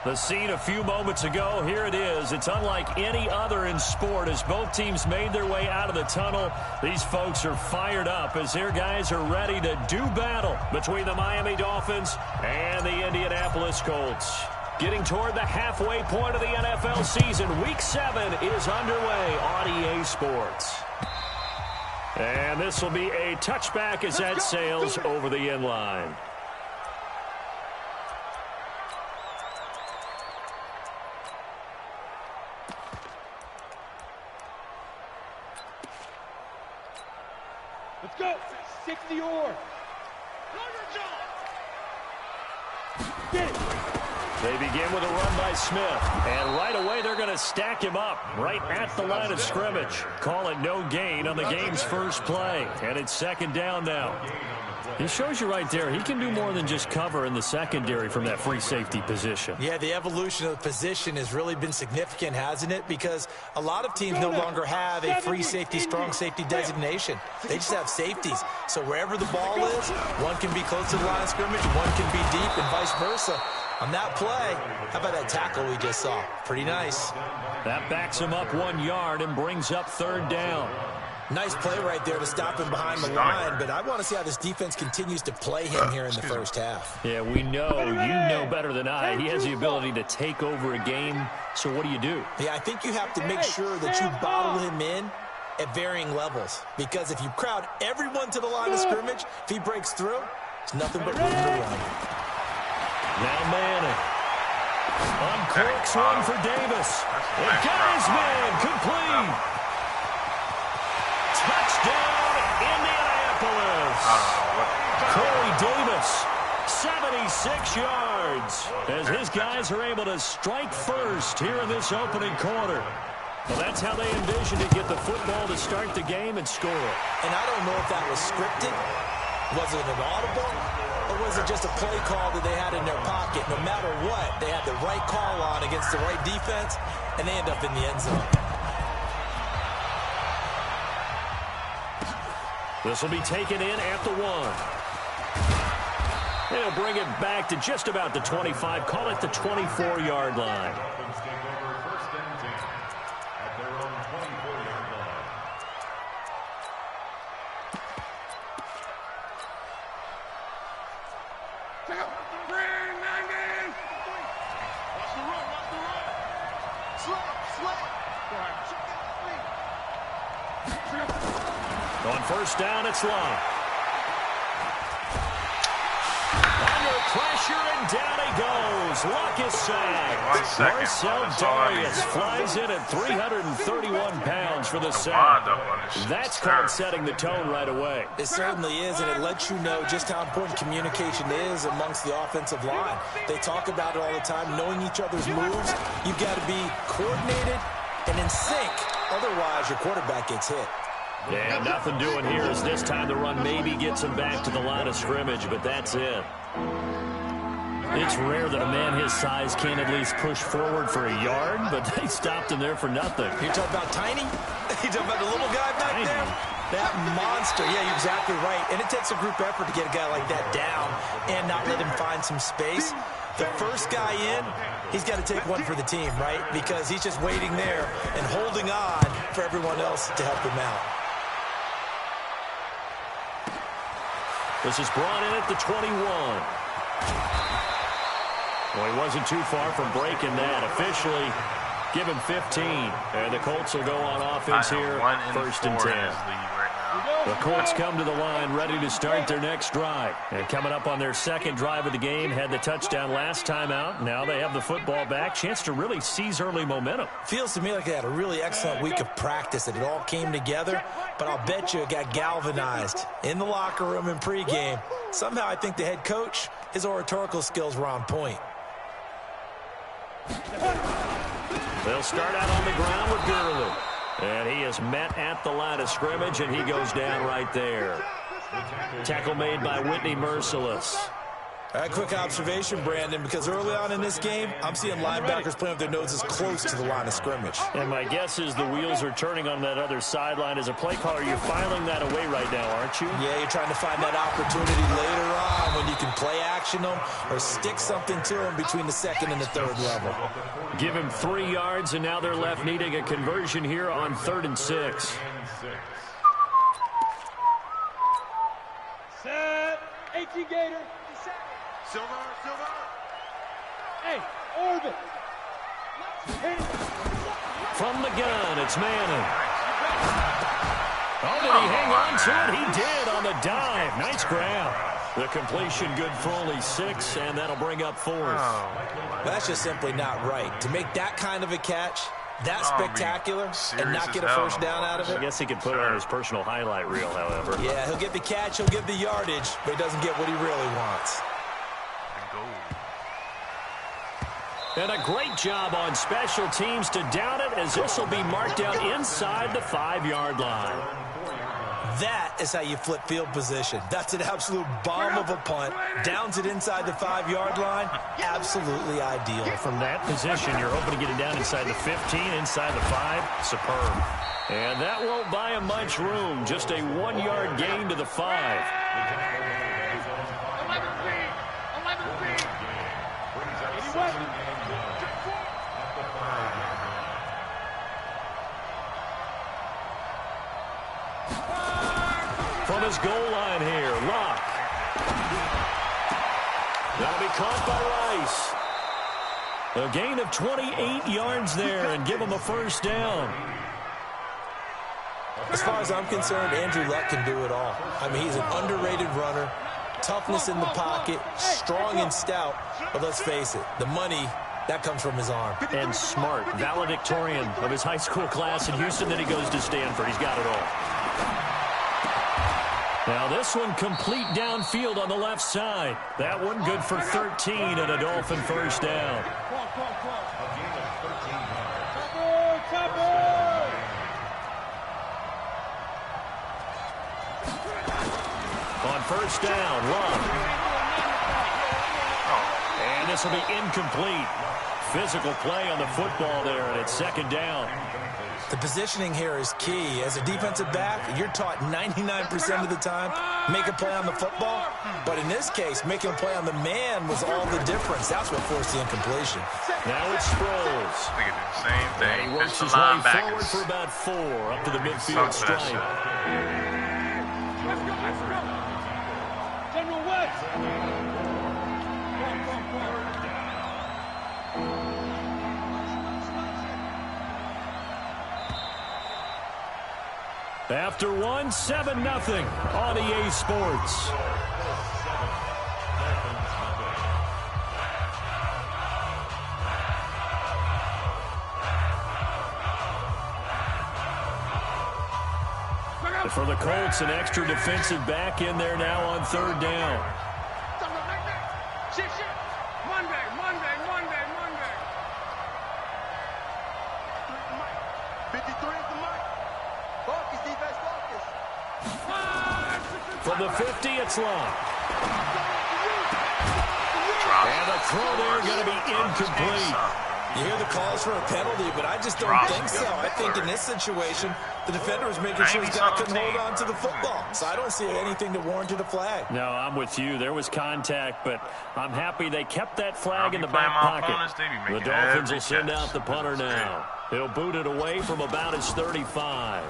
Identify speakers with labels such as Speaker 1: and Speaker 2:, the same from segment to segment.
Speaker 1: The scene a few moments ago, here it is. It's unlike any other in sport as both teams made their way out of the tunnel. These folks are fired up as their guys are ready to do battle between the Miami Dolphins and the Indianapolis Colts. Getting toward the halfway point of the NFL season, Week 7 is underway on EA Sports. And this will be a touchback as that sails over the end line.
Speaker 2: Let's go. 60 or.
Speaker 1: They begin with a run by Smith. And right away, they're going to stack him up right at the line of scrimmage. Call it no gain on the game's first play. And it's second down now. He shows you right there, he can do more than just cover in the secondary from that free safety position.
Speaker 3: Yeah, the evolution of the position has really been significant, hasn't it? Because a lot of teams no longer have a free safety, strong safety designation. They just have safeties. So wherever the ball is, one can be close to the line of scrimmage, one can be deep, and vice versa. On that play, how about that tackle we just saw? Pretty nice.
Speaker 1: That backs him up 1 yard and brings up third down.
Speaker 3: Nice play right there to stop him behind the line, but I want to see how this defense continues to play him here in the first half.
Speaker 1: Yeah, we know, you know better than I. He has the ability to take over a game, so what do?
Speaker 3: Yeah, I think you have to make sure that you bottle him in at varying levels, because if you crowd everyone to the line of scrimmage, if he breaks through, it's nothing but room to run.
Speaker 1: Now Manning. Uncorks one for Davis. It got his man complete. Touchdown, Indianapolis. Corey Davis, 76 yards, as his guys are able to strike first here in this opening quarter. Well, that's how they envisioned to get the football to start the game and score it.
Speaker 3: And I don't know if that was scripted. Was it an audible? Or was it just a play call that they had in their pocket? No matter what, they had the right call on against the right defense, and they end up in the end zone.
Speaker 1: This will be taken in at the 1. They'll bring it back to just about the 25. Call it the 24-yard line. On first down, it's Long. Under pressure, and down he goes. Luck is sacked. Marcel Darius flies in at 331 pounds for the sack. That's called setting the tone right away.
Speaker 3: It certainly is, and it lets you know just how important communication is amongst the offensive line. They talk about it all the time, knowing each other's moves. You've got to be coordinated and in sync. Otherwise, your quarterback gets hit.
Speaker 1: Yeah, nothing doing here as this time the run maybe gets him back to the line of scrimmage, but that's it. It's rare that a man his size can't at least push forward for a yard, but they stopped him there for nothing.
Speaker 3: You're talking about tiny? You're talking about the little guy back there? That monster. Yeah, you're exactly right. And it takes a group effort to get a guy like that down and not let him find some space. The first guy in, he's got to take one for the team, right? Because he's just waiting there and holding on for everyone else to help him out.
Speaker 1: This is brought in at the 21. Well, he wasn't too far from breaking that. Officially, give him 15. And the Colts will go on offense here, first and 10. The Colts come to the line ready to start their next drive. And coming up on their second drive of the game, had the touchdown last time out. Now they have the football back. Chance to really seize early momentum.
Speaker 3: Feels to me like they had a really excellent week of practice, that it all came together. But I'll bet you it got galvanized in the locker room in pregame. Somehow I think the head coach, his oratorical skills were on point.
Speaker 1: They'll start out on the ground with Gurley. And he is met at the line of scrimmage, and he goes down right there. Tackle made by Whitney Merciless.
Speaker 3: Quick observation, Brandon, because early on in this game, I'm seeing linebackers playing with their noses close to the line of scrimmage.
Speaker 1: And my guess is the wheels are turning on that other sideline. As a play caller, you're filing that away right now, aren't you?
Speaker 3: Yeah, you're trying to find that opportunity later on when you can play action them or stick something to them between the second and the third level.
Speaker 1: Give him 3 yards, and now they're left needing a conversion here on 3rd and 6.
Speaker 2: Set. 18 Gator. Silver. Hey, orbit.
Speaker 1: From the gun, it's Manning. Oh, did he hang on to it? He did on the dive. Nice grab. The completion good for only 6, and that'll bring up 4th.
Speaker 3: That's just simply not right. To make that kind of a catch, that spectacular, and not get a first down out of it.
Speaker 1: I guess he could put it on his personal highlight reel, however.
Speaker 3: Yeah, he'll get the catch, he'll get the yardage, but he doesn't get what he really wants.
Speaker 1: And a great job on special teams to down it, as this will be marked out inside the 5-yard line.
Speaker 3: That is how you flip field position. That's an absolute bomb of a punt. Downs it inside the 5-yard line. Absolutely ideal.
Speaker 1: From that position, you're hoping to get it down inside the 15, inside the 5. Superb. And that won't buy him much room. Just a 1-yard gain to the 5. From his goal line here, Locke. That'll be caught by Rice. A gain of 28 yards there and give him a first down.
Speaker 3: As far as I'm concerned, Andrew Luck can do it all. I mean, he's an underrated runner. Toughness in the pocket, strong and stout. But let's face it, the money, that comes from his arm.
Speaker 1: And smart, valedictorian of his high school class in Houston. Then he goes to Stanford. He's got it all. Now this one complete downfield on the left side. That one good for 13 and a Dolphin first down. On first down, Love. And this will be incomplete. Physical play on the football there, and it's 2nd down.
Speaker 3: The positioning here is key. As a defensive back, you're taught 99% of the time, make a play on the football. But in this case, making a play on the man was all the difference. That's what forced the incompletion.
Speaker 1: Now it's Sproles.
Speaker 4: We can do the same thing.
Speaker 1: He works his way forward for about 4 up to the midfield stripe.
Speaker 2: General West.
Speaker 1: After 1, 7-0 on EA Sports. For the Colts, an extra defensive back in there now on 3rd down.
Speaker 2: Monday. 53 is the mic. Focus, defense, focus.
Speaker 1: From the 50, it's Long. And the throw there going to be incomplete.
Speaker 3: You hear the calls for a penalty, but I just don't think so. I think in this situation, the defender was making sure his guy couldn't hold on to the football. So I don't see anything that warranted a flag.
Speaker 1: No, I'm with you. There was contact, but I'm happy they kept that flag in the back pocket. The Dolphins will send out the punter now. He'll boot it away from about his 35.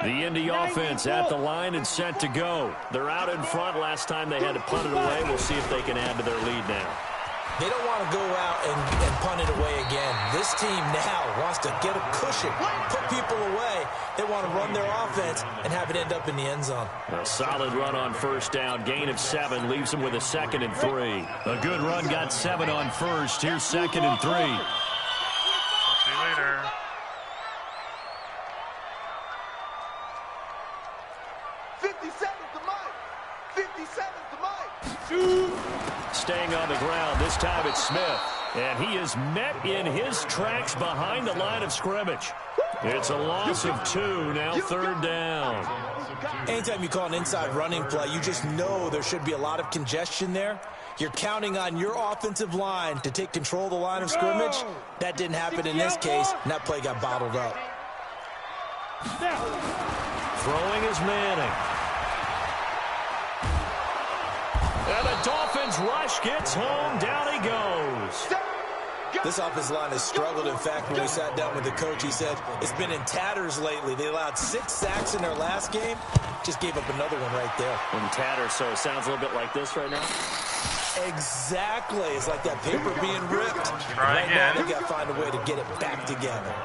Speaker 1: The Indy offense at the line and set to go. They're out in front. Last time they had to punt it away. We'll see if they can add to their lead now.
Speaker 3: They don't want to go out and punt it away again. This team now wants to get a cushion, put people away. They want to run their offense and have it end up in the end zone.
Speaker 1: A solid run on first down. Gain of 7 leaves them with a 2nd and 3. A good run got 7 on first. Here's 2nd and 3.
Speaker 4: See you later.
Speaker 2: 57 to Mike. 57 to
Speaker 1: This time it's Smith. And he is met in his tracks behind the line of scrimmage. It's a loss of 2, now 3rd down.
Speaker 3: Anytime you call an inside running play, you just know there should be a lot of congestion there. You're counting on your offensive line to take control of the line of scrimmage. That didn't happen in this case, and that play got bottled up.
Speaker 1: Throwing is Manning. And the Dolphins rush gets home. Down he goes.
Speaker 3: This offensive line has struggled. In fact, when we sat down with the coach, he said it's been in tatters lately. They allowed 6 sacks in their last game. Just gave up another one right there.
Speaker 1: In tatters, so it sounds a little bit like this right now?
Speaker 3: Exactly. It's like that paper being ripped.
Speaker 4: Try again.
Speaker 3: Now they got to find a way to get it back together.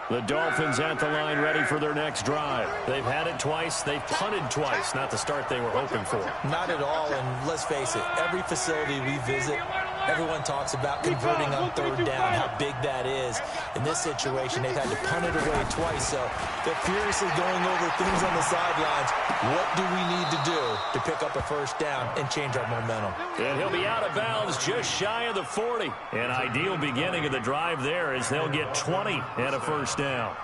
Speaker 1: The Dolphins at the line ready for their next drive. They've had it twice. They've punted twice. Not the start they were hoping for.
Speaker 3: Not at all, and let's face it, every facility we visit, everyone talks about converting on 3rd down, how big that is. In this situation, they've had to punt it away twice, so they're furiously going over things on the sidelines. What do we need to do to pick up a 1st down and change our momentum?
Speaker 1: And he'll be out of bounds just shy of the 40. An ideal beginning of the drive there as they'll get 20 and a 1st down.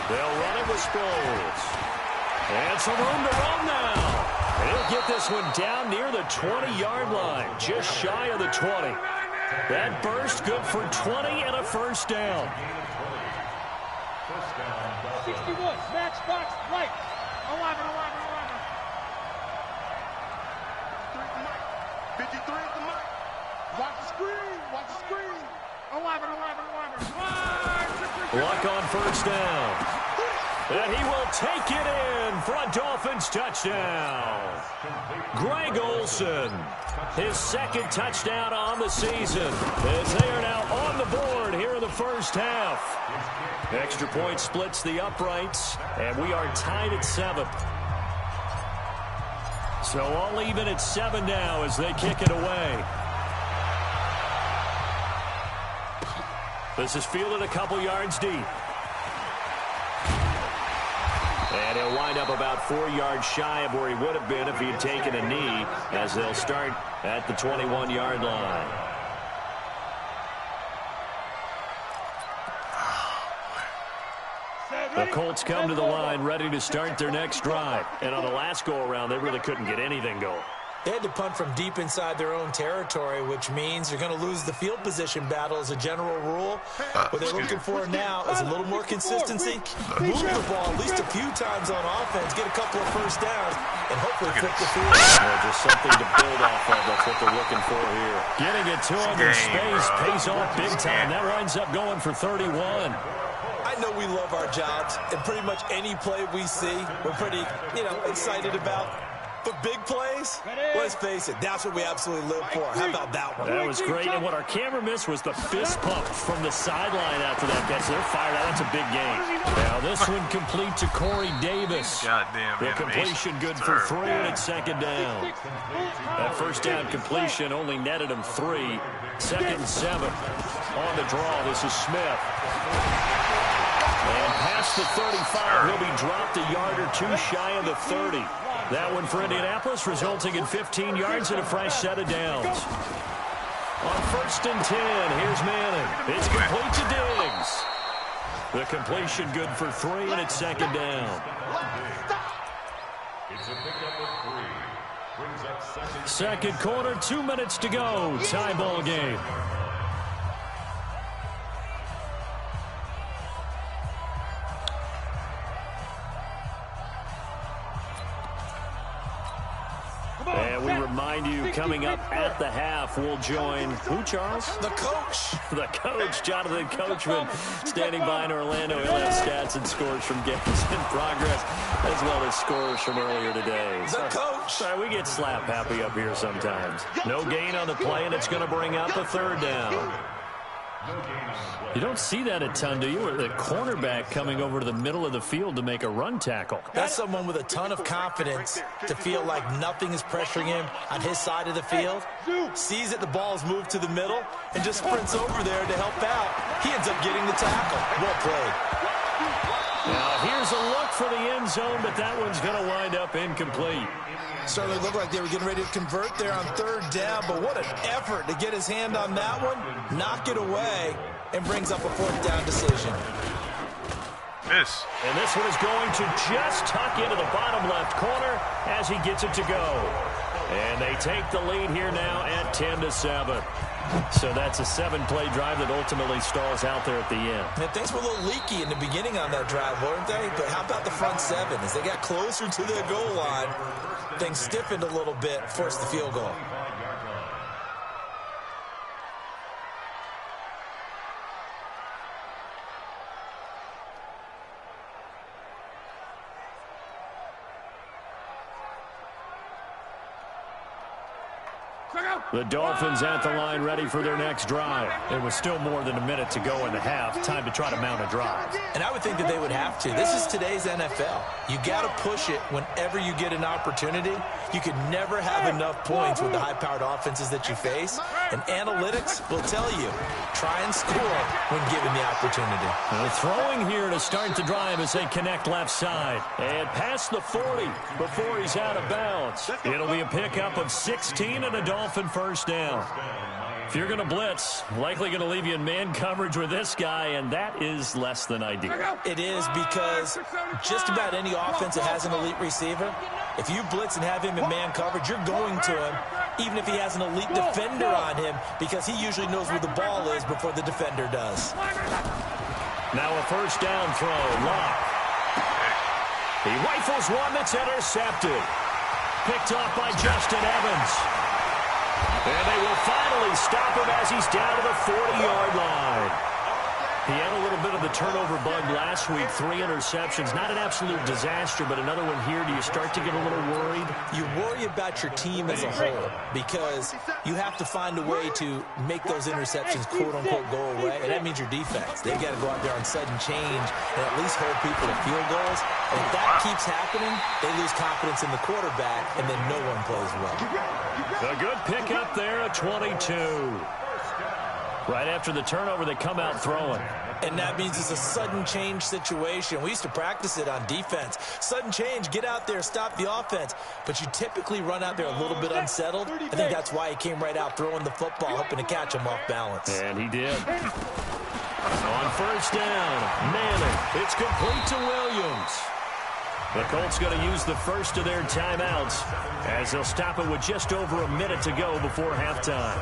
Speaker 1: They'll run it with Sproles. And some room to run now. And he'll get this one down near the 20-yard line, just shy of the 20. That burst good for 20 and a 1st down.
Speaker 2: 61, match box, right. 11. 53 at the mic. Watch the screen. 11.
Speaker 1: Luck on 1st down. And he will take it in for a Dolphins touchdown. Greg Olsen, his 2nd touchdown on the season, as they are now on the board here in the 1st half. Extra point splits the uprights, and we are tied at 7. So all even at 7 now as they kick it away. This is fielded a couple yards deep. And he'll wind up about 4 yards shy of where he would have been if he had taken a knee, as they'll start at the 21-yard line. The Colts come to the line ready to start their next drive. And on the last go-around, they really couldn't get anything going.
Speaker 3: They had to punt from deep inside their own territory, which means they're going to lose the field position battle as a general rule. What they're looking for now is a little more consistency, move the ball at least a few times on offense, get a couple of 1st downs, and hopefully flip the field.
Speaker 1: Well, just something to build off of. That's what they're looking for here. Getting it to him in space pays off big time. That winds up going for 31.
Speaker 3: I know we love our jobs, and pretty much any play we see, we're pretty, excited about. But big plays, let's face it, that's what we absolutely live for. How about that one?
Speaker 1: That was great, and what our camera missed was the fist pump from the sideline after that catch. They're fired out. That's a big game. Now this one complete to Corey Davis.
Speaker 4: Goddamn
Speaker 1: the completion good for 3, and it's 2nd down. That 1st down completion only netted him 3. 2nd and 7. On the draw, this is Smith. And past the 35, he'll be dropped a yard or 2 shy of the 30. That one for Indianapolis, resulting in 15 yards and a fresh set of downs. On 1st and 10, here's Manning. It's complete to Diggs. The completion good for 3, and it's 2nd down. Second quarter, 2 minutes to go. Tie ball game. And we remind you, coming up at the half, we'll join who, Charles?
Speaker 3: The coach.
Speaker 1: The coach, Jonathan Coachman, standing by in Orlando. He'll have stats and scores from games in progress, as well as scores from earlier today.
Speaker 3: The coach.
Speaker 1: Sorry, we get slap happy up here sometimes. No gain on the play, and it's going to bring up a 3rd down. You don't see that a ton, do you? Or the cornerback coming over to the middle of the field to make a run tackle.
Speaker 3: That's someone with a ton of confidence to feel like nothing is pressuring him on his side of the field. Sees that the ball is moved to the middle and just sprints over there to help out. He ends up getting the tackle. Well played.
Speaker 1: There's a look for the end zone, but that one's going to wind up incomplete.
Speaker 3: Certainly looked like they were getting ready to convert there on third down, but what an effort to get his hand on that one, knock it away, and brings up a fourth down decision.
Speaker 4: Miss.
Speaker 1: And this one is going to just tuck into the bottom left corner as he gets it to go. And they take the lead here now at 10-7. So that's a 7-play drive that ultimately stalls out there at the end.
Speaker 3: And things were a little leaky in the beginning on that drive, weren't they? But how about the front seven? As they got closer to the goal line, things stiffened a little bit, forced the field goal.
Speaker 1: The Dolphins at the line ready for their next drive. It was still more than a minute to go in the half. Time to try to mount a drive.
Speaker 3: And I would think that they would have to. This is today's NFL. You got to push it whenever you get an opportunity. You can never have enough points with the high-powered offenses that you face. And analytics will tell you, try and score when given the opportunity.
Speaker 1: Throwing here to start the drive as they connect left side. And past the 40 before he's out of bounds. It'll be a pickup of 16 and a Dolphin first down. If you're going to blitz, likely going to leave you in man coverage with this guy, and that is less than ideal.
Speaker 3: It is, because just about any offense that has an elite receiver, if you blitz and have him in man coverage, you're going to him, even if he has an elite defender on him, because he usually knows where the ball is before the defender does.
Speaker 1: Now a first down throw. Lock. He rifles one that's intercepted. Picked off by Justin Evans. And they will finally stop him as he's down to the 40-yard line. He had a little bit of the turnover bug last week, 3 interceptions. Not an absolute disaster, but another one here. Do you start to get a little worried?
Speaker 3: You worry about your team as a whole, because you have to find a way to make those interceptions, quote-unquote, go away, and that means your defense. They've got to go out there on sudden change and at least hold people to field goals. And if that keeps happening, they lose confidence in the quarterback, and then no one plays well.
Speaker 1: A good pickup there at 22. Right after the turnover, they come out throwing.
Speaker 3: And that means it's a sudden change situation. We used to practice it on defense. Sudden change, get out there, stop the offense. But you typically run out there a little bit unsettled. I think that's why he came right out throwing the football, hoping to catch him off balance.
Speaker 1: And he did. On first down, Manning. It's complete to Williams. The Colts going to use the first of their timeouts as they'll stop it with just over a minute to go before halftime.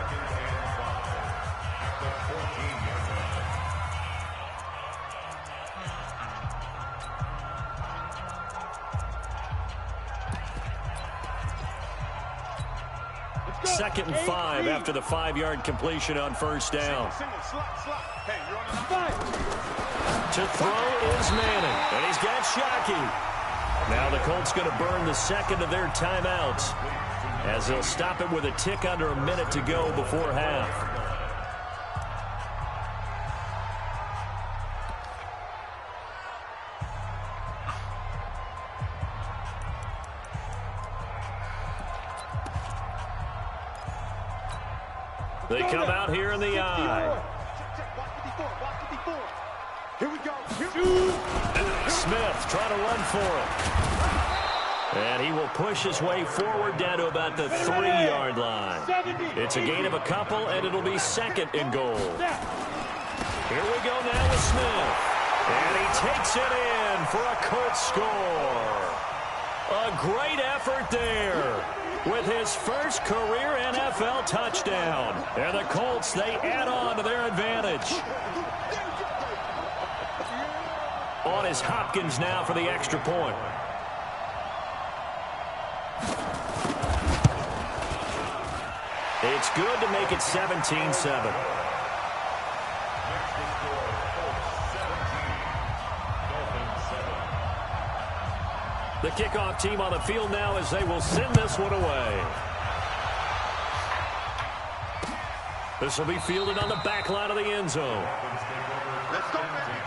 Speaker 1: Second and 5 after the 5-yard completion on first down. To throw is Manning, and he's got Shockey. Now the Colts going to burn the second of their timeouts as they'll stop it with a tick under a minute to go before half. They come out here in the eye.
Speaker 2: Here we go.
Speaker 1: Smith trying to run for it. And he will push his way forward down to about the 3-yard line. It's a gain of a couple, and it'll be second and goal. Here we go now with Smith. And he takes it in for a Colts score. A great effort there with his first career NFL touchdown. And the Colts, they add on to their advantage. On is Hopkins now for the extra point. It's good to make it 17-7. The kickoff team on the field now as they will send this one away. This will be fielded on the back line of the end zone.
Speaker 2: Let's go, man.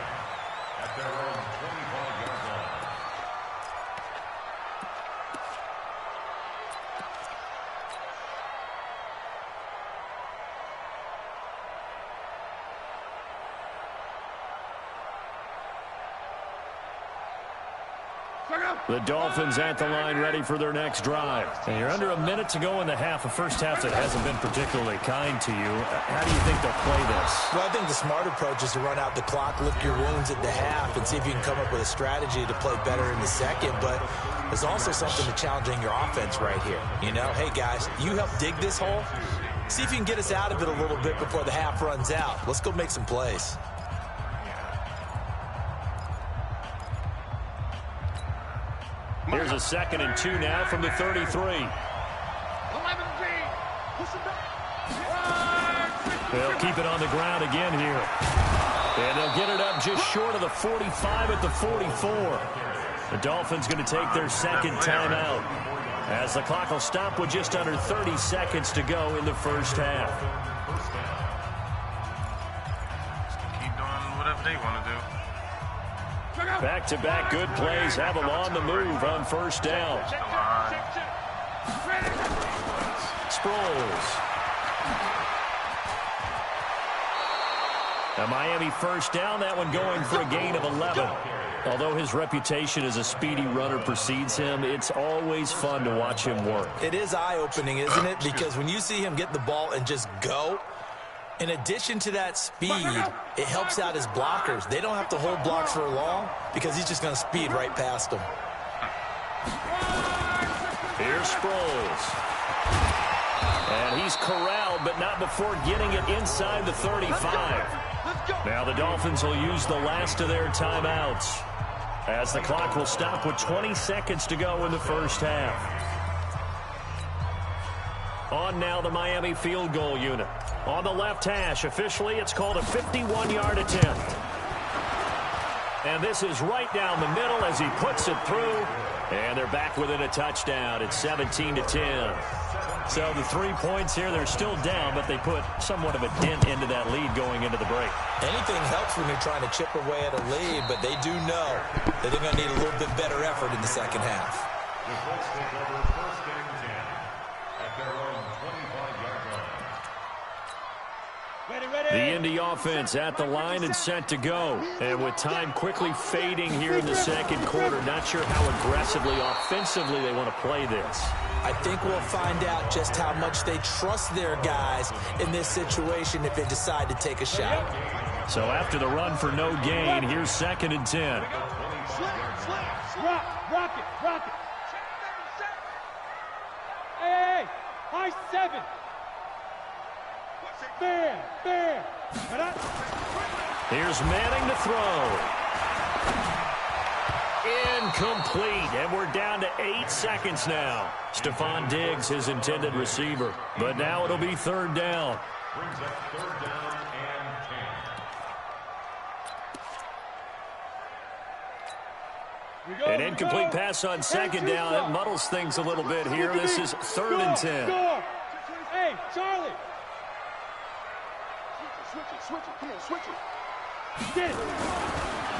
Speaker 1: The Dolphins at the line ready for their next drive. And you're under a minute to go in the half, a first half that hasn't been particularly kind to you. How do you think they'll play this?
Speaker 3: Well, I think the smart approach is to run out the clock, lick your wounds at the half, and see if you can come up with a strategy to play better in the second. But there's also something to challenging your offense right here. You know, hey, guys, you help dig this hole. See if you can get us out of it a little bit before the half runs out. Let's go make some plays.
Speaker 1: Here's a 2nd and 2 now from the 33. They'll keep it on the ground again here. And they'll get it up just short of the 45 at the 44. The Dolphins going to take their second timeout as the clock will stop with just under 30 seconds to go in the first half.
Speaker 4: Keep doing whatever they want to do.
Speaker 1: Back-to-back good plays have them on the move on first down. Sproles. A Miami first down, that one going for a gain of 11. Although his reputation as a speedy runner precedes him, it's always fun to watch him work.
Speaker 3: It is eye-opening, isn't it? Because when you see him get the ball and just go, in addition to that speed, it helps out his blockers. They don't have to hold blocks for long because he's just going to speed right past them.
Speaker 1: Here's Sproles. And he's corralled, but not before getting it inside the 35. Now the Dolphins will use the last of their timeouts as the clock will stop with 20 seconds to go in the first half. On now the Miami field goal unit. On the left hash, officially it's called a 51-yard attempt. And this is right down the middle as he puts it through. And they're back within a touchdown. It's 17-10. So the 3 points here, they're still down, but they put somewhat of a dent into that lead going into the break.
Speaker 3: Anything helps when you're trying to chip away at a lead, but they do know that they're going to need a little bit better effort in the second half.
Speaker 1: The Indy offense at the line and set to go. And with time quickly fading here in the second quarter, not sure how aggressively, offensively they want to play this.
Speaker 3: I think we'll find out just how much they trust their guys in this situation if they decide to take a shot.
Speaker 1: So after the run for no gain, here's 2nd and 10.
Speaker 2: Rock it. Hey, high 7. Fair.
Speaker 1: Here's Manning to throw. Incomplete, and we're down to 8 seconds now. Stephon Diggs, his intended receiver. But now it'll be 3rd down.
Speaker 5: Brings up 3rd down and 10.
Speaker 1: An incomplete pass on 2nd down. It muddles things a little bit here. This is 3rd and 10.
Speaker 2: Hey, Charlie. Switch it. Come on, switch it. Get it.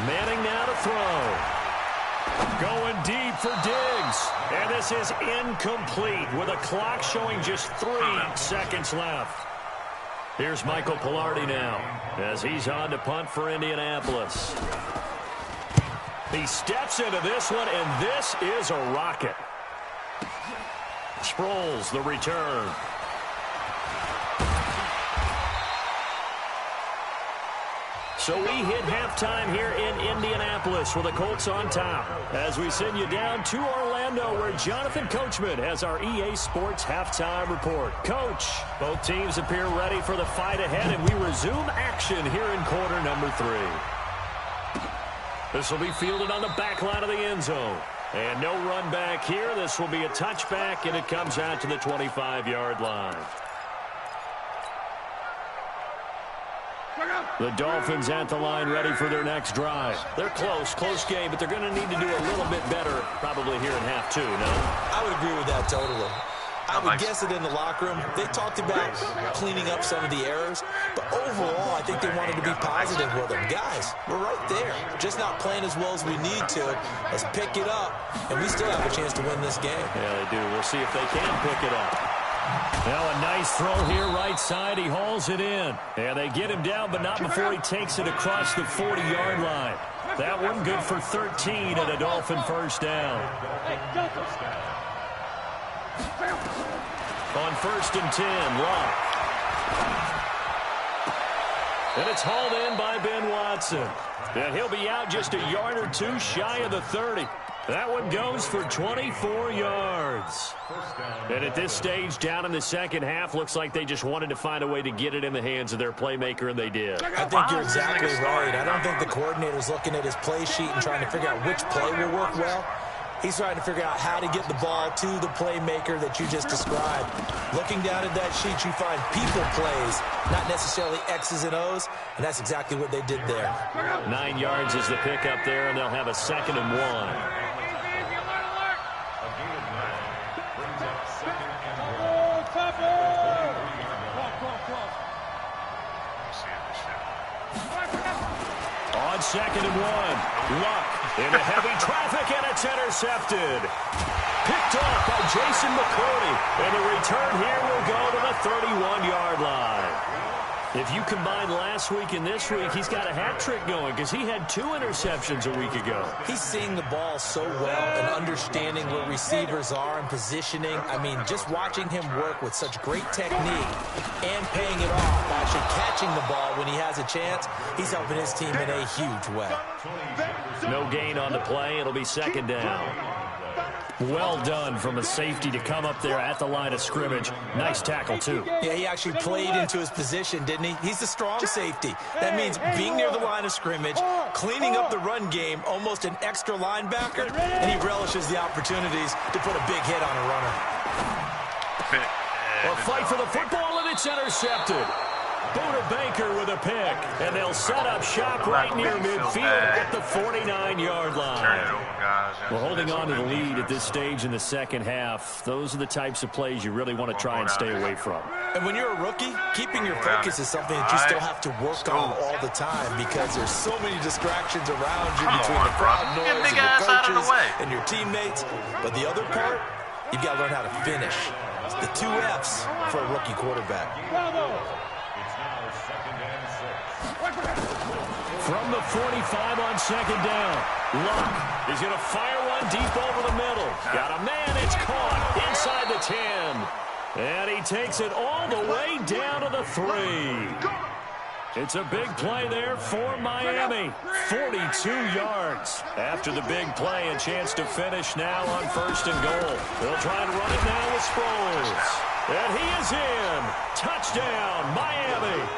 Speaker 1: Manning now to throw. Going deep for Diggs. And this is incomplete with a clock showing just 3 seconds left. Here's Michael Pilardi now as he's on to punt for Indianapolis. He steps into this one, and this is a rocket. Sproles, the return. So we hit halftime here in Indianapolis with the Colts on top as we send you down to Orlando where Jonathan Coachman has our EA Sports halftime report. Coach, both teams appear ready for the fight ahead, and we resume action here in quarter number 3. This will be fielded on the back line of the end zone. And no run back here. This will be a touchback, and it comes out to the 25-yard line. The Dolphins at the line ready for their next drive. They're close game, but they're going to need to do a little bit better probably here in half 2, no?
Speaker 3: I would agree with that totally. I would guess it in the locker room. They talked about cleaning up some of the errors, but overall, I think they wanted to be positive with them. Guys, we're right there. Just not playing as well as we need to. Let's pick it up, and we still have a chance to win this game.
Speaker 1: Yeah, they do. We'll see if they can pick it up. Now a nice throw here right side. He hauls it in. And they get him down, but not before he takes it across the 40-yard line. That one good for 13 and a Dolphin first down. On 1st and 10, Luck. And it's hauled in by Ben Watson. And he'll be out just a yard or two shy of the 30. That one goes for 24 yards. And at this stage, down in the second half, looks like they just wanted to find a way to get it in the hands of their playmaker, and they did.
Speaker 3: I think you're exactly right. I don't think the coordinator's looking at his play sheet and trying to figure out which play will work well. He's trying to figure out how to get the ball to the playmaker that you just described. Looking down at that sheet, you find people plays, not necessarily X's and O's, and that's exactly what they did there.
Speaker 1: 9 yards is the pickup there, and they'll have a 2nd and 1. On 2nd and 1, Luck into heavy traffic, and it's intercepted. Picked off by Jason McCourty, and the return here will go to the 31-yard line. If you combine last week and this week, he's got a hat trick going because he had 2 interceptions a week ago.
Speaker 3: He's seeing the ball so well and understanding where receivers are and positioning. I mean, just watching him work with such great technique and paying it off by actually catching the ball when he has a chance, he's helping his team in a huge way.
Speaker 1: No gain on the play. It'll be 2nd down. Well done from a safety to come up there at the line of scrimmage. Nice tackle, too.
Speaker 3: Yeah, he actually played into his position, didn't he? He's the strong safety. That means being near the line of scrimmage, cleaning up the run game, almost an extra linebacker, and he relishes the opportunities to put a big hit on a runner.
Speaker 1: A fight for the football, and it's intercepted. Buda Baker with a pick, and they'll set up shop right near midfield at the 49-yard line. We're holding on to the lead at this stage in the second half. Those are the types of plays you really want to try and stay away from.
Speaker 3: And when you're a rookie, keeping your focus is something that you still have to work on all the time because there's so many distractions around you between the crowd noise and your coaches and your teammates. But the other part, you've got to learn how to finish. It's the 2 F's for a rookie quarterback.
Speaker 1: From the 45 on 2nd down, Luck is going to fire one deep over the middle. Got a man, it's caught inside the 10. And he takes it all the way down to the 3. It's a big play there for Miami. 42 yards. After the big play, a chance to finish now on 1st and goal. They'll try and run it now with Sproles. And he is in. Touchdown, Miami.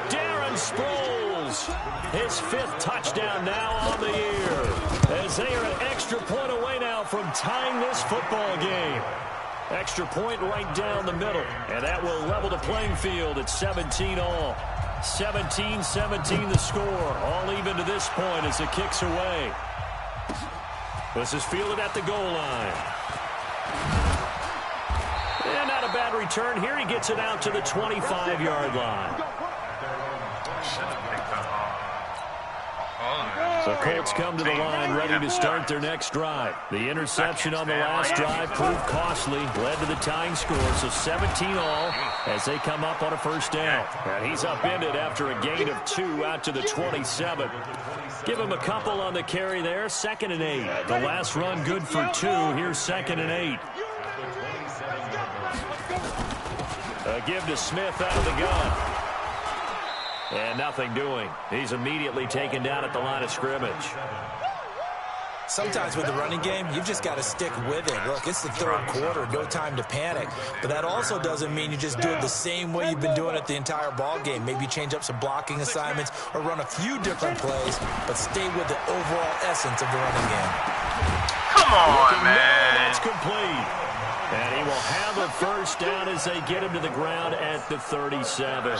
Speaker 1: Darren Sproles, his 5th touchdown now on the year, as they are an extra point away now from tying this football game. Extra point right down the middle, and that will level the playing field at 17 all. 17-17 the score, all even to this point as it kicks away. This is fielded at the goal line. And not a bad return here. He gets it out to the 25-yard line. The Colts come to the line ready to start their next drive. The interception on the last drive proved costly, led to the tying score, so 17 all as they come up on a 1st down. And he's upended after a gain of 2 out to the 27. Give him a couple on the carry there, 2nd and 8. The last run good for 2. Here's 2nd and 8. A give to Smith out of the gun. And nothing doing. He's immediately taken down at the line of scrimmage.
Speaker 3: Sometimes with the running game, you've just got to stick with it. Look, it's the 3rd quarter, no time to panic. But that also doesn't mean you just do it the same way you've been doing it the entire ball game. Maybe change up some blocking assignments or run a few different plays, but stay with the overall essence of the running game.
Speaker 4: Come on, man.
Speaker 1: That's complete. And he will have a 1st down as they get him to the ground at the 37.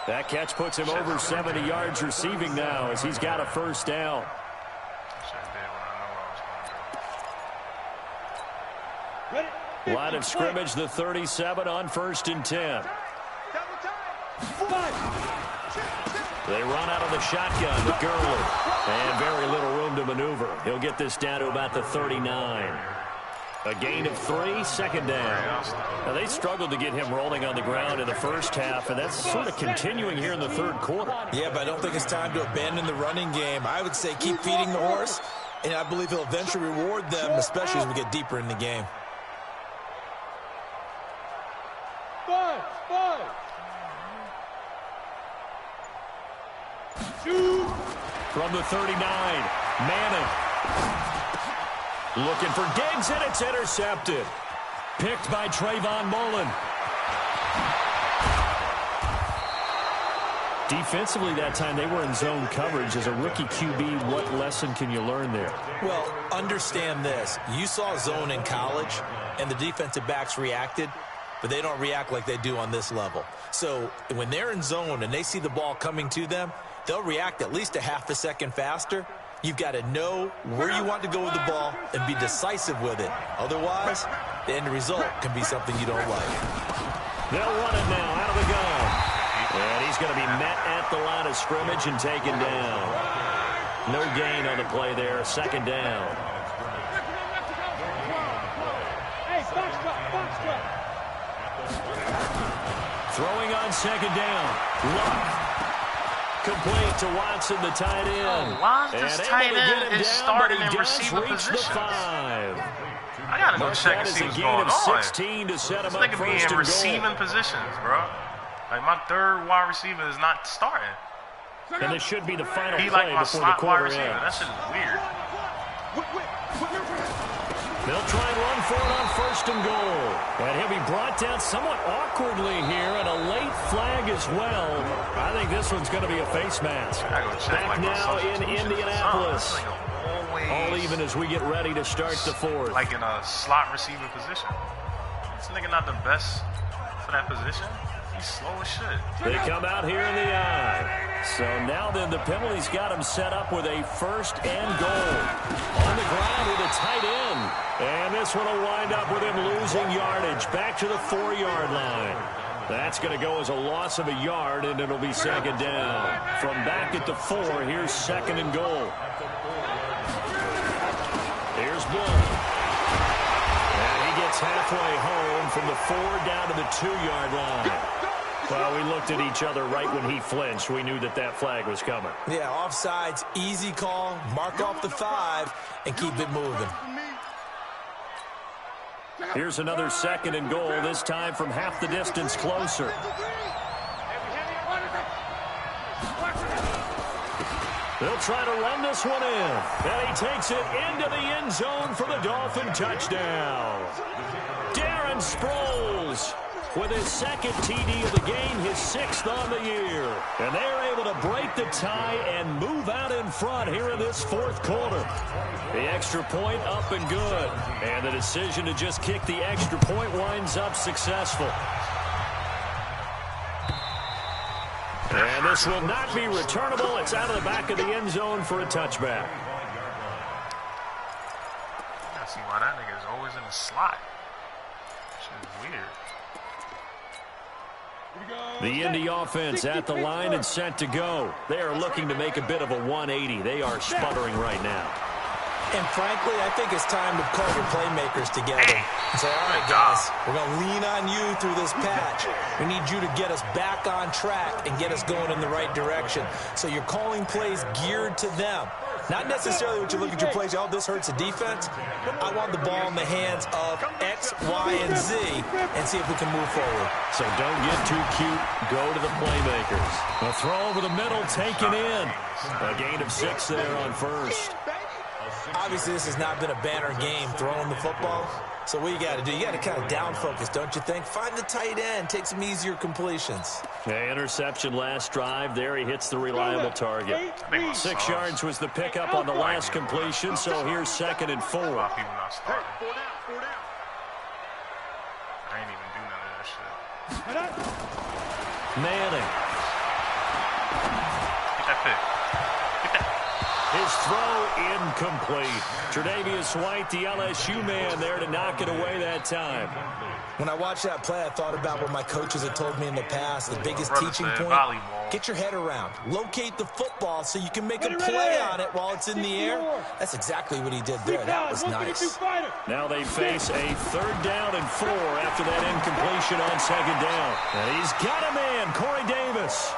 Speaker 1: That catch puts him over 70 yards receiving now as he's got a 1st down. Line of scrimmage, the 37 on 1st and 10. They run out of the shotgun with Gurley. And very little room to maneuver. He'll get this down to about the 39. A gain of 3, second down. Now, they struggled to get him rolling on the ground in the first half, and that's sort of continuing here in the third quarter.
Speaker 3: Yeah, but I don't think it's time to abandon the running game. I would say keep feeding the horse, and I believe he'll eventually reward them, especially as we get deeper in the game.
Speaker 1: From the 39, Manning. Looking for Diggs, and it's intercepted. Picked by Trayvon Mullen. Defensively that time, they were in zone coverage. As a rookie QB, what lesson can you learn there?
Speaker 3: Well, understand this. You saw zone in college, and the defensive backs reacted, but they don't react like they do on this level. So when they're in zone and they see the ball coming to them, they'll react at least a half a second faster. You've got to know where you want to go with the ball and be decisive with it. Otherwise, the end result can be something you don't like.
Speaker 1: They'll run it now out of the gun. And he's going to be met at the line of scrimmage and taken down. No gain on the play there. Second down. Throwing on second down. Luck. Complete to Watson, the tight end.
Speaker 4: Oh, why is this tight end is starting in receiver position? I gotta go check and see what's going on.
Speaker 1: 16 to set him up
Speaker 4: this nigga be in receiving positions, bro. Like, my third wide receiver is not starting.
Speaker 1: And this should be the final
Speaker 4: he
Speaker 1: play
Speaker 4: like my
Speaker 1: before the
Speaker 4: slot wide
Speaker 1: quarter
Speaker 4: receiver.
Speaker 1: ends.
Speaker 4: That shit is weird.
Speaker 1: They'll try and run for it on first and goal. And he'll be brought down somewhat awkwardly here, and a late flag as well. I think this one's going to be a face mask. Back now in Indianapolis. All even as we get ready to start the fourth.
Speaker 4: Like in a slot receiver position. This nigga not the best for that position. He's slow as shit.
Speaker 1: They come out here in the eye. So now then the penalty's got him set up with a first and goal. On the ground with a tight end. And this one will wind up with him losing yardage. Back to the 4-yard line. That's going to go as a loss of a yard, and it'll be second down. From back at the 4, here's second and goal. Here's Bull. And he gets halfway home from the 4 down to the 2-yard line. Well, we looked at each other right when he flinched. We knew that that flag was coming.
Speaker 3: Yeah, offsides, easy call, mark off the 5, and keep it moving.
Speaker 1: Here's another second and goal, this time from half the distance closer. They'll try to run this one in. And he takes it into the end zone for the Dolphin touchdown. Darren Sproles with his second TD of the game, his 6th on the year. And they're able to break the tie and move out in front here in this fourth quarter. The extra point up and good. And the decision to just kick the extra point winds up successful. And this will not be returnable. It's out of the back of the end zone for a touchback.
Speaker 4: I see why that nigga is always in the slot. Shit is weird.
Speaker 1: The Indy offense at the line and set to go. They are looking to make a bit of a 180. They are sputtering right now.
Speaker 3: And frankly, I think it's time to call your playmakers together and say, all right, guys, we're going to lean on you through this patch. We need you to get us back on track and get us going in the right direction. So you're calling plays geared to them. Not necessarily what you look at your plays, oh, this hurts the defense. I want the ball in the hands of X, Y, and Z and see if we can move forward.
Speaker 1: So don't get too cute. Go to the playmakers. A throw over the middle, taken in. A gain of 6 there on first.
Speaker 3: Obviously, this has not been a banner game throwing the football. So what you got to do, you got to kind of down focus, don't you think? Find the tight end, take some easier completions.
Speaker 1: Okay, interception last drive. There he hits the reliable target. 6 yards was the pickup on the last completion, so here's second and 4.
Speaker 4: A lot of people not starting. I ain't even do none of that shit.
Speaker 1: Manning.
Speaker 4: Get that pick. Get that.
Speaker 1: His throw incomplete. Tre'Davious White, the LSU man, there to knock it away that time.
Speaker 3: When I watched that play, I thought about what my coaches had told me in the past. The biggest teaching point, get your head around. Locate the football so you can make a play on it while it's in the air. That's exactly what he did there. That was nice.
Speaker 1: Now they face a 3rd down and 4 after that incompletion on 2nd down. And he's got a man, Corey Davis.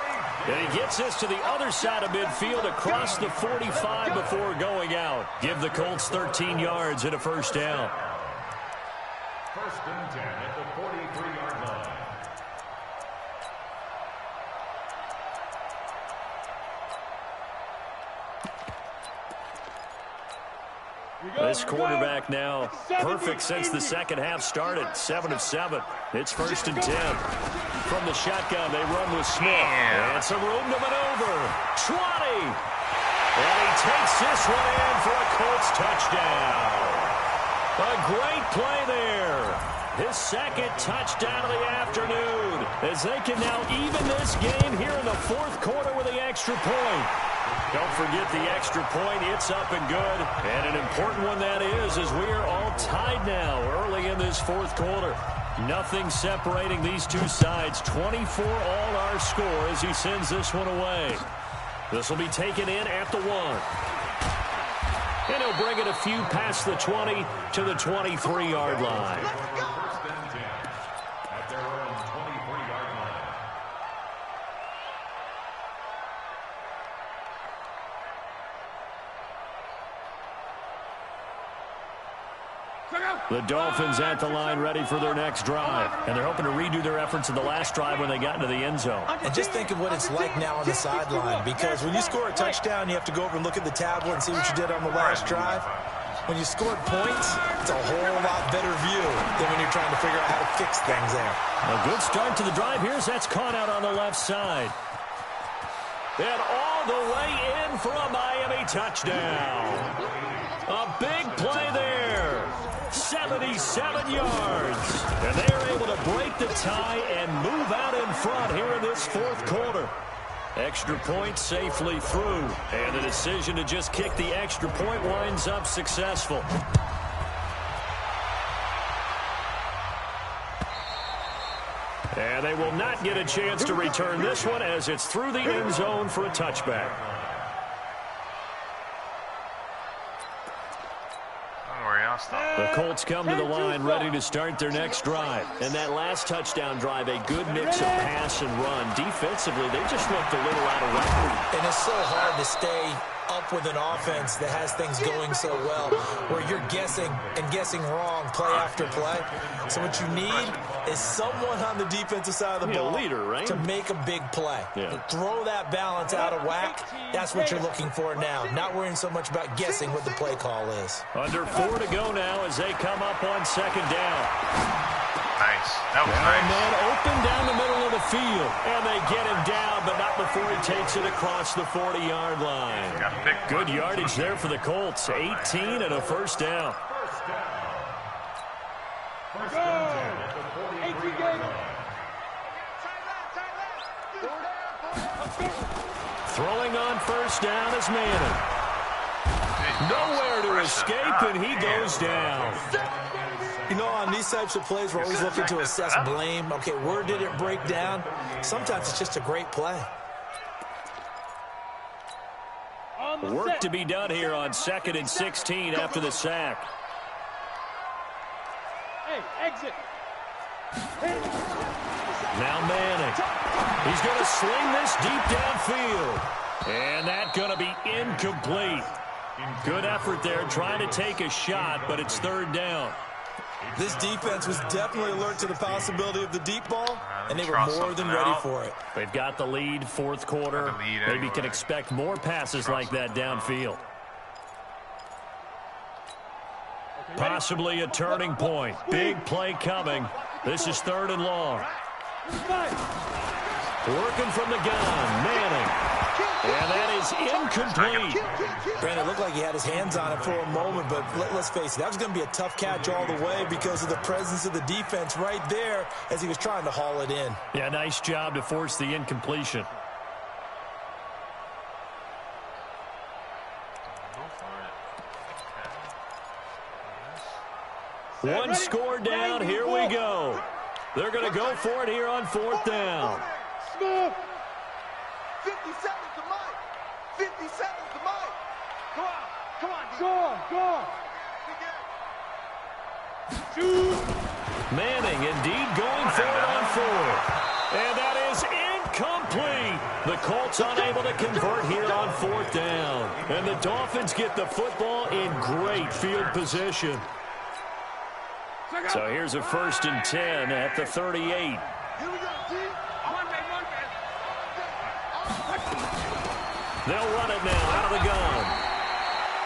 Speaker 1: And he gets this to the other side of midfield across the 45 before going out. Give the Colts 13 yards and a 1st down.
Speaker 5: 1st and 10 at the 43-yard line.
Speaker 1: This quarterback now perfect since the 2nd half started. 7 of 7. It's 1st and 10. From the shotgun, they run with Smith. And some room to maneuver. 20. And he takes this one in for a Colts touchdown. A great play there. His 2nd touchdown of the afternoon. As they can now even this game here in the 4th quarter with the extra point. Don't forget the extra point. It's up and good. And an important one that is, as we are all tied now early in this 4th quarter. Nothing separating these two sides. 24 all our score as he sends this one away. This will be taken in at the 1. And he'll bring it a few past the 20 to the 23-yard line.
Speaker 5: At their own 23-yard line.
Speaker 1: The Dolphins at the line ready for their next drive. And they're hoping to redo their efforts in the last drive when they got into the end zone.
Speaker 3: And just think of what it's like now on the sideline. Because when you score a touchdown, you have to go over and look at the tablet and see what you did on the last drive. When you scored points, it's a whole lot better view than when you're trying to figure out how to fix things there.
Speaker 1: A good start to the drive. Here's that's caught out on the left side. And all the way in for a Miami touchdown. A big play there. 77 yards. And they are able to break the tie and move out in front here in this 4th quarter. Extra point safely through. And the decision to just kick the extra point winds up successful. And they will not get a chance to return this one as it's through the end zone for a touchback. The Colts come to the line ready to start their next drive. And that last touchdown drive, a good mix of pass and run. Defensively, they just looked a little out of whack.
Speaker 3: And it's so hard to stay up with an offense that has things going so well, where you're guessing and guessing wrong play after play. So what you need is someone on the defensive side of the ball
Speaker 1: leader, right?
Speaker 3: to make a big play. Throw that balance out of whack. That's what you're looking for now. Not worrying so much about guessing what the play call is.
Speaker 1: Under 4 to go now as they come up on 2nd down.
Speaker 4: Nice. That was nice.
Speaker 1: And then open down the middle of the field. And they get him down, but not before he takes it across the 40-yard line. Good yardage there for the Colts. 18 and a 1st down.
Speaker 5: First and 10 at the 43-yard line.
Speaker 1: Throwing on 1st down is Manning. Nowhere to escape, and he goes down.
Speaker 3: You know, on these types of plays, we're always looking to assess blame. Okay, where did it break down? Sometimes it's just a great play.
Speaker 1: Work to be done here on 2nd and 16 after the sack.
Speaker 2: Hey, exit.
Speaker 1: Now Manning. He's going to sling this deep downfield. And that's going to be incomplete. Good effort there trying to take a shot, but it's 3rd down.
Speaker 3: This defense was definitely alert to the possibility of the deep ball, and they were more than ready for it.
Speaker 1: They've got the lead, 4th quarter. Maybe can expect more passes like that downfield. Possibly a turning point. Big play coming. This is 3rd and long. Working from the gun, Manning. And that is incomplete.
Speaker 3: Brandon, it looked like he had his hands on it for a moment, but let's face it, that was going to be a tough catch all the way because of the presence of the defense right there as he was trying to haul it in.
Speaker 1: Yeah, nice job to force the incompletion. One score down. Here we go. They're going to go for it here on 4th down.
Speaker 2: 50 seconds to Mike. 50 seconds to Mike. Go on. Come on. Go on.
Speaker 1: Manning indeed going for it on 4th. And that is incomplete. The Colts unable to convert here on 4th down. And the Dolphins get the football in great field position. So here's a 1st and 10 at the 38.
Speaker 2: Here we go, G.
Speaker 1: They'll run it now out of the gun.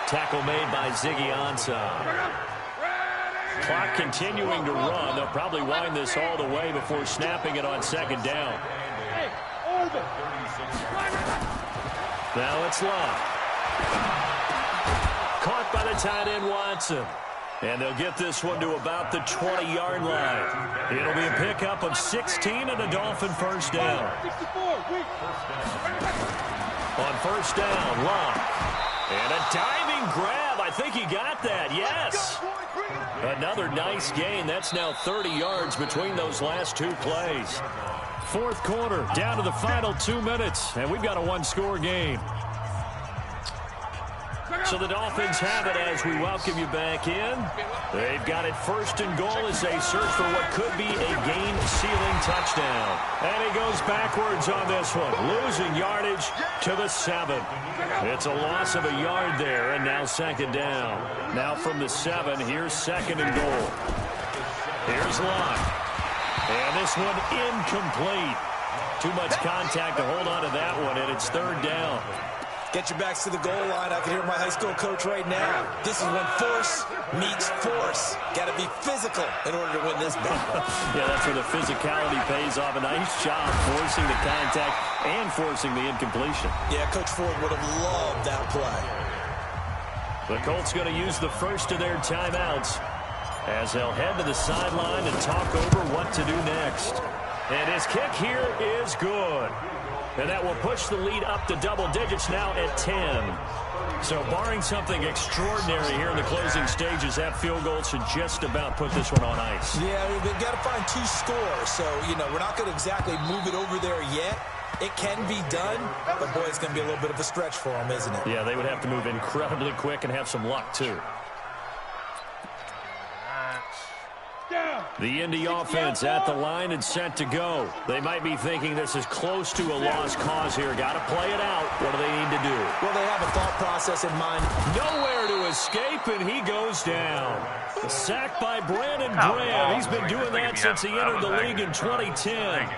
Speaker 1: Tackle made by Ziggy Ansah. Clock continuing to run. They'll probably wind this all the way before snapping it on 2nd down. Now it's Love. Caught by the tight end Watson. And they'll get this one to about the 20-yard line. It'll be a pickup of 16 and a Dolphin 1st down. On 1st down, Love. And a diving grab. I think he got that. Yes. Another nice gain. That's now 30 yards between those last 2 plays. 4th quarter, down to the final 2 minutes, and we've got a 1-score game. So the Dolphins have it as we welcome you back in. They've got it 1st and goal as they search for what could be a game-sealing touchdown. And he goes backwards on this one, losing yardage to the 7. It's a loss of a yard there, and now 2nd down. Now from the 7, here's 2nd and goal. Here's Locke. And this one incomplete. Too much contact to hold on to that one, and it's 3rd down.
Speaker 3: Get your backs to the goal line. I can hear my high school coach right now. This is when force meets force. Got to be physical in order to win this battle.
Speaker 1: Yeah, that's where the physicality pays off. A nice job forcing the contact and forcing the incompletion.
Speaker 3: Yeah, Coach Ford would have loved that play.
Speaker 1: The Colts going to use the first of their timeouts as they'll head to the sideline and talk over what to do next. And his kick here is good. And that will push the lead up to double digits now at 10. So barring something extraordinary here in the closing stages, that field goal should just about put this one on ice.
Speaker 3: Yeah, they've got to find 2 scores. So, we're not going to exactly move it over there yet. It can be done, but boy, it's going to be a little bit of a stretch for them, isn't it?
Speaker 1: Yeah, they would have to move incredibly quick and have some luck, too. The Indy offense at the line and set to go. They might be thinking this is close to a lost cause here. Got to play it out. What do they need to do?
Speaker 3: Well, they have a thought process in mind.
Speaker 1: Nowhere to escape, and he goes down. A sack by Brandon Graham. He's been doing that since he entered the league in 2010.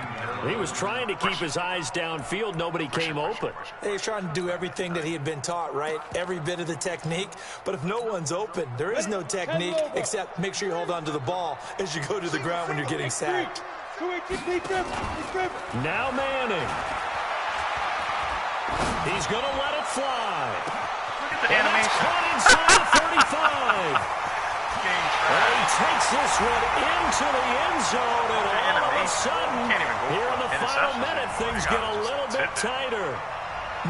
Speaker 1: He was trying to keep his eyes downfield. Nobody came open.
Speaker 3: He was trying to do everything that he had been taught, right? Every bit of the technique. But if no one's open, there is no technique except make sure you hold on to the ball as you go to the ground when you're getting sacked.
Speaker 1: Now Manning. He's going to let it fly.
Speaker 4: Look at the
Speaker 1: And
Speaker 4: animation.
Speaker 1: that's caught inside the 35. And he takes this one into the end zone, and all of a sudden, here in the final minute, things get a little bit tighter.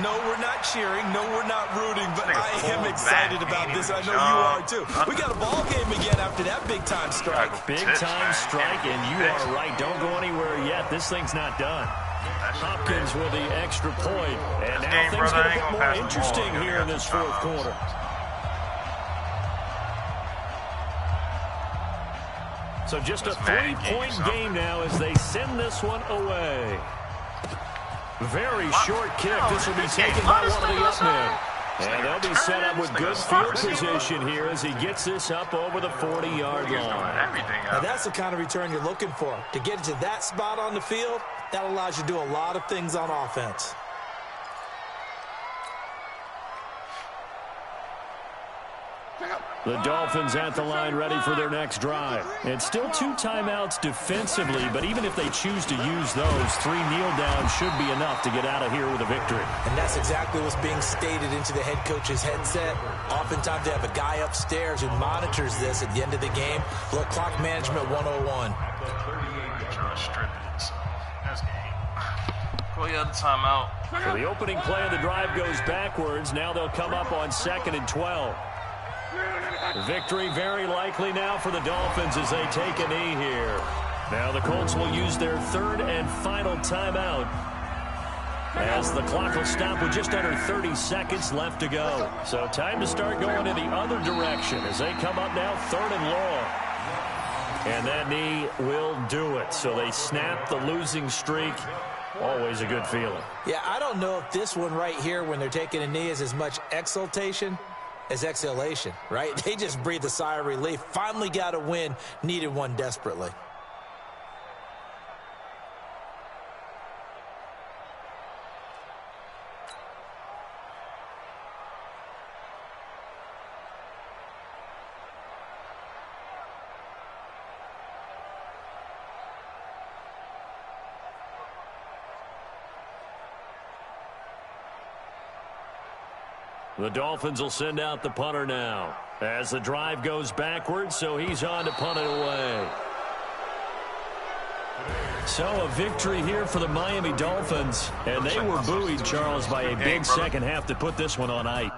Speaker 3: No, we're not cheering. No, we're not rooting, but I am excited about this. I know you are, too. We got a ball game again after that big-time strike.
Speaker 1: Big-time strike, and you are right. Don't go anywhere yet. This thing's not done. Hopkins with the extra point, and now things get a bit more interesting here in this 4th quarter. So just a 3-point game now as they send this one away. Very short kick. This will be taken by one of the up men. And they'll be set up with good field position here as he gets this up over the 40-yard line.
Speaker 3: Now that's the kind of return you're looking for. To get to that spot on the field, that allows you to do a lot of things on offense.
Speaker 1: The Dolphins at the line ready for their next drive. It's still 2 timeouts defensively, but even if they choose to use those, 3 kneel downs should be enough to get out of here with a victory.
Speaker 3: And that's exactly what's being stated into the head coach's headset. Oftentimes they have a guy upstairs who monitors this at the end of the game. Look, clock management 101.
Speaker 4: Call you out the timeout.
Speaker 1: So the opening play of the drive goes backwards. Now they'll come up on 2nd and 12. Victory very likely now for the Dolphins as they take a knee here. Now the Colts will use their third and final timeout as the clock will stop with just under 30 seconds left to go. So time to start going in the other direction as they come up now 3rd and long. And that knee will do it. So they snap the losing streak. Always a good feeling.
Speaker 3: Yeah, I don't know if this one right here when they're taking a knee is as much exultation as exhalation, right? They just breathe a sigh of relief. Finally got a win, needed one desperately.
Speaker 1: The Dolphins will send out the punter now as the drive goes backwards, so he's on to punt it away. So a victory here for the Miami Dolphins, and they were buoyed, Charles, by a big second half to put this one on ice.